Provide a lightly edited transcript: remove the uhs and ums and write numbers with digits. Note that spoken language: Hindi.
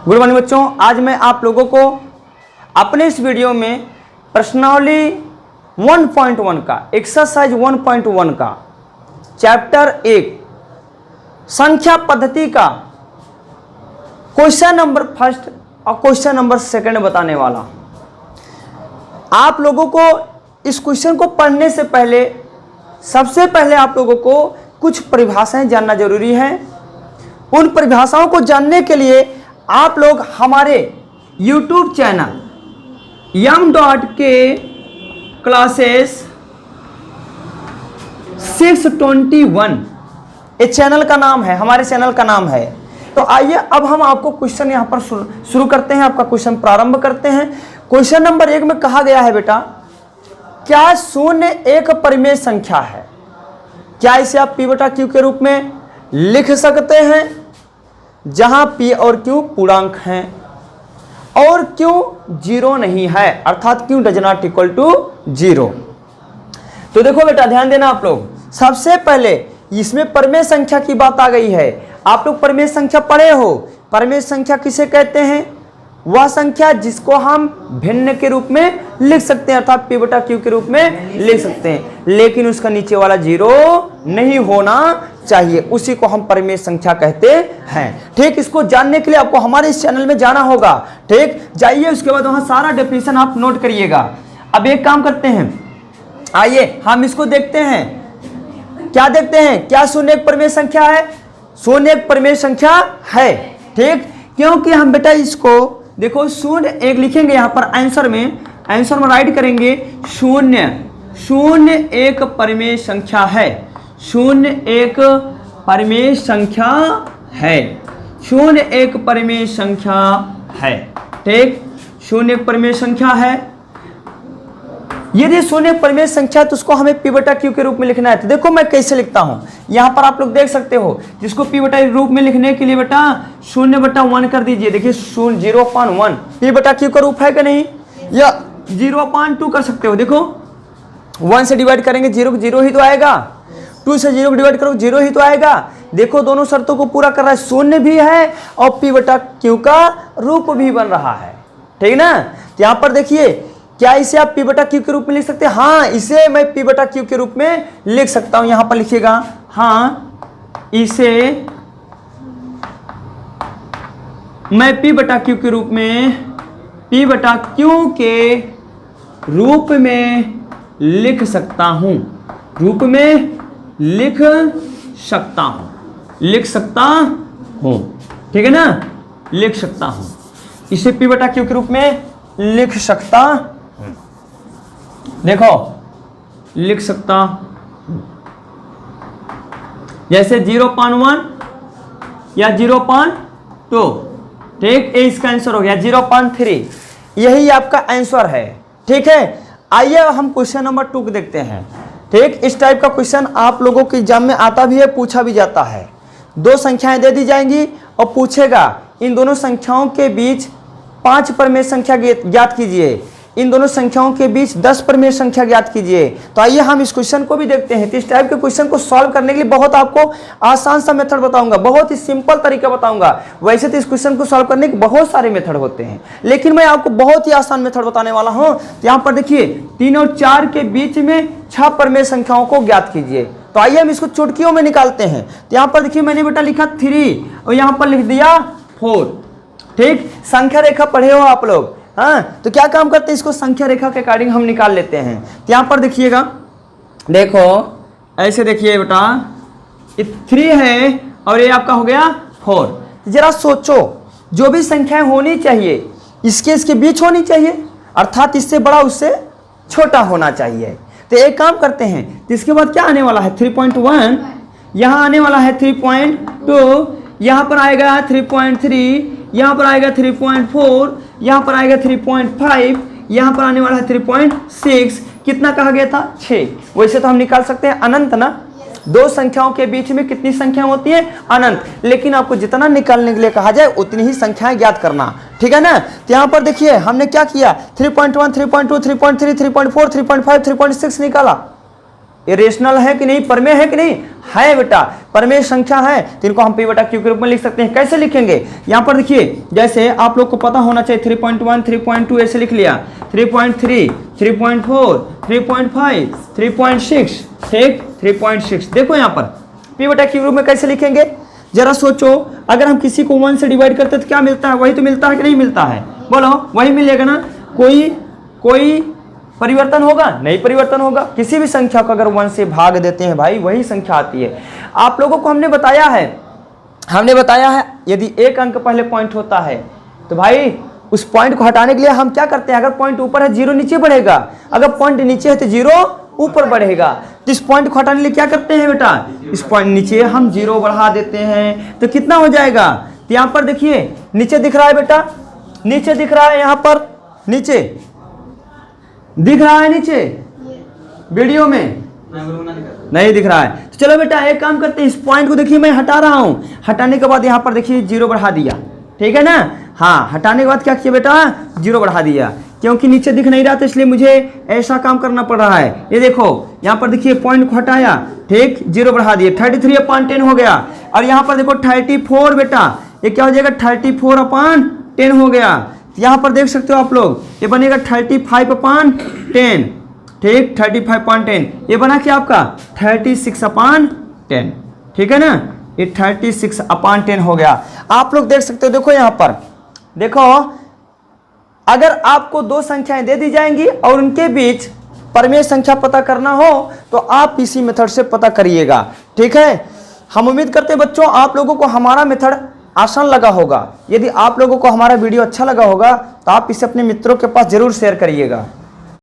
गुड मॉर्निंग बच्चों, आज मैं आप लोगों को अपने इस वीडियो में प्रश्नावली 1.1 का एक्सरसाइज 1.1 का चैप्टर 1 संख्या पद्धति का क्वेश्चन नंबर फर्स्ट और क्वेश्चन नंबर सेकंड बताने वाला। आप लोगों को इस क्वेश्चन को पढ़ने से पहले सबसे पहले आप लोगों को कुछ परिभाषाएं जानना जरूरी है। उन परिभाषाओं को जानने के लिए आप लोग हमारे YouTube चैनल m.k क्लासेस 621 ये चैनल का नाम है, हमारे चैनल का नाम है। तो आइए अब हम आपको क्वेश्चन यहाँ पर शुरू करते हैं, आपका क्वेश्चन प्रारंभ करते हैं। क्वेश्चन नंबर 1 में कहा गया है बेटा, क्या शून्य एक परिमेय संख्या है? क्या इसे आप P/Q के रूप में लिख सकते हैं, जहां P और Q पूर्णांक हैं और Q 0 नहीं है, अर्थात Q does not equal to 0। तो देखो बेटा ध्यान देना आप लोग, सबसे पहले इसमें परिमेय संख्या की बात आ गई है। आप लोग परिमेय संख्या पढ़े हो। परिमेय संख्या किसे कहते हैं? वह संख्या जिसको हम भिन्न के रूप में लिख सकते हैं, अर्थात P/Q के रूप में लिख सकते हैं, लेकिन उसका नीचे वाला 0 नहीं होना चाहिए, उसी को हम परिमेय संख्या कहते हैं। ठीक, इसको जानने के लिए आपको हमारे इस चैनल में जाना होगा। ठीक, जाइए, उसके बाद वहां सारा डेफिनेशन आप नोट करिएगा। अब एक काम करते हैं, आइए हम इसको देखते हैं। क्या देखते हैं? क्या शून्य एक परिमेय संख्या है? शून्य एक परिमेय संख्या है। ठीक, क्योंकि हम बेटा इसको देखो शून्य एक लिखेंगे यहाँ पर आंसर में राइट करेंगे शून्य एक परिमेय संख्या है। शून्य एक परिमेय संख्या है। शून्य एक परिमेय संख्या है। ठीक, शून्य एक परिमेय संख्या है। यदि शून्य एक परिमेय संख्या है तो उसको हमें P/Q के रूप में लिखना है। तो देखो मैं कैसे लिखता हूं, यहां पर आप लोग देख सकते हो। जिसको P/Q रूप में लिखने के लिए बेटा 0/1 कर दीजिए। देखिए 0.1 P/Q का रूप है कि नहीं, या 0.2 कर सकते हो। देखो 1 से डिवाइड करेंगे 0 ही तो आएगा, 2 से 0 डिवाइड करो 0 ही तो आएगा। देखो दोनों शर्तों को पूरा कर रहा है, शून्य भी है और P/Q का रूप भी बन रहा है। ठीक ना, तो यहां पर देखिए, क्या इसे आप P/Q के रूप में लिख सकते हैं? हाँ, इसे मैं P/Q के रूप में लिख सकता हूं। यहां पर लिखिएगा, हाँ इसे मैं P/Q के रूप में P/Q के रूप में लिख सकता हूं। रूप में लिख सकता हूं। ठीक है ना, लिख सकता हूं, इसे P/Q के रूप में लिख सकता हूं। देखो लिख सकता, जैसे 0.1 या 0.2। ठीक, ये इसका आंसर हो गया। 0.3 यही आपका आंसर है। ठीक है, आइए हम क्वेश्चन नंबर 2 को देखते हैं। ठीक, इस टाइप का क्वेश्चन आप लोगों के एग्जाम में आता भी है, पूछा भी जाता है। 2 संख्याएं दे दी जाएंगी और पूछेगा इन दोनों संख्याओं के बीच 5 परिमेय संख्या ज्ञात कीजिए, इन दोनों संख्याओं के बीच 10 परिमेय संख्या ज्ञात कीजिए। तो आइए हम इस क्वेश्चन को भी देखते हैं। तो इस टाइप के क्वेश्चन को सॉल्व करने के लिए बहुत आपको आसान सा मेथड बताऊंगा, बहुत ही सिंपल तरीका बताऊंगा। वैसे तो इस क्वेश्चन को सॉल्व करने के बहुत सारे मेथड होते हैं, लेकिन मैं आपको बहुत ही आसान मेथड बताने वाला हूं। तो यहाँ पर देखिए 3 और 4 के बीच में 6 परिमेय संख्याओं को ज्ञात कीजिए। तो आइए हम इसको चुटकियों में निकालते हैं। तो यहाँ पर देखिए मैंने बेटा लिखा 3 और यहाँ पर लिख दिया 4। ठीक, संख्या रेखा पढ़े हो आप लोग, हाँ? तो क्या काम करते हैं, इसको संख्या रेखा के अकॉर्डिंग हम निकाल लेते हैं। तो यहाँ पर देखिएगा, देखो ऐसे देखिए बेटा, ये 3 है और ये आपका हो गया 4। जरा सोचो, जो भी संख्याएं होनी चाहिए इसके बीच होनी चाहिए, अर्थात इससे बड़ा उससे छोटा होना चाहिए। तो एक काम करते हैं, तो इसके बाद क्या आने वाला है 3.1, यहाँ आने वाला है 3.2, यहाँ पर आएगा 3.3, यहाँ पर आएगा 3.4, यहाँ पर आएगा 3.5, यहाँ पर आने वाला है 3.6। कितना कहा गया था? 6। वैसे तो हम निकाल सकते हैं अनंत ना, 2 संख्याओं के बीच में कितनी संख्याएं होती हैं? अनंत। लेकिन आपको जितना निकालने के लिए कहा जाए उतनी ही संख्याएं ज्ञात करना। ठीक है ना, तो यहाँ पर देखिए हमने क्या किया, 3.1, 3.2, 3.3, 3.4, 3.5, 3.6 निकाला। इरेशनल है कि नहीं, प्रमेय है कि नहीं, है बेटा, प्रमेय संख्या है, तो इनको हम पी बटा क्यू के रूप में लिख सकते हैं। कैसे लिखेंगे, यहाँ पर देखिए, जैसे आप लोग को पता होना चाहिए 3.1, 3.2 ऐसे लिख लिया, 3.3, 3.4, 3.5, 3.6, ठीक, 3.6। देखो यहाँ पर पी बटा क्यू रूप में कैसे लिखेंगे, जरा सोचो, अगर हम किसी को 1 से डिवाइड करते तो क्या मिलता है, वही तो मिलता है कि नहीं मिलता है, बोलो वही मिलेगा ना, कोई परिवर्तन होगा, नहीं परिवर्तन होगा। किसी भी संख्या को अगर 1 से भाग देते हैं भाई, वही संख्या आती है। आप लोगों को हमने बताया है यदि एक अंक पहले पॉइंट होता है तो भाई उस पॉइंट को हटाने के लिए हम क्या करते हैं, अगर पॉइंट ऊपर है 0 नीचे बढ़ेगा, अगर पॉइंट नीचे है तो 0 ऊपर बढ़ेगा। तो इस पॉइंट को हटाने के लिए क्या करते हैं बेटा, इस पॉइंट नीचे हम 0 बढ़ा देते हैं, तो कितना हो जाएगा, तो यहाँ पर देखिए नीचे दिख रहा है बेटा, नीचे दिख रहा है, यहाँ पर नीचे दिख रहा है, नीचे वीडियो में नहीं दिख रहा है। तो चलो बेटा एक काम करते हैं, इस पॉइंट को देखिए मैं हटा रहा हूं, हटाने के बाद यहाँ पर देखिए 0 बढ़ा दिया, ठीक है ना, हाँ, हटाने के बाद क्या किया बेटा, 0 बढ़ा दिया, क्योंकि नीचे दिख नहीं रहा था इसलिए मुझे ऐसा काम करना पड़ रहा है। ये देखो यहाँ पर देखिए पॉइंट को हटाया, ठीक, 0 बढ़ा दिए, 33/10 हो गया। और यहाँ पर देखो 34 बेटा, ये क्या हो जाएगा, 34/10 हो गया। यहाँ पर देख सकते हो आप लोग, ये बनेगा 35/10, ठीक, 35/10, ये बना क्या आपका 36/10, ठीक है ना, ये 36/10 हो गया। आप लोग देख सकते हो, देखो यहाँ पर देखो, अगर आपको 2 संख्याएं दे दी जाएंगी और उनके बीच प्रमेय संख्या पता करना हो तो आप इसी मेथड से पता करिएगा, ठीक है। हम उम्मीद करते हैं बच्चों आप लोगों को हमारा मेथड आसान लगा होगा। यदि आप लोगों को हमारा वीडियो अच्छा लगा होगा तो आप इसे अपने मित्रों के पास जरूर शेयर करिएगा।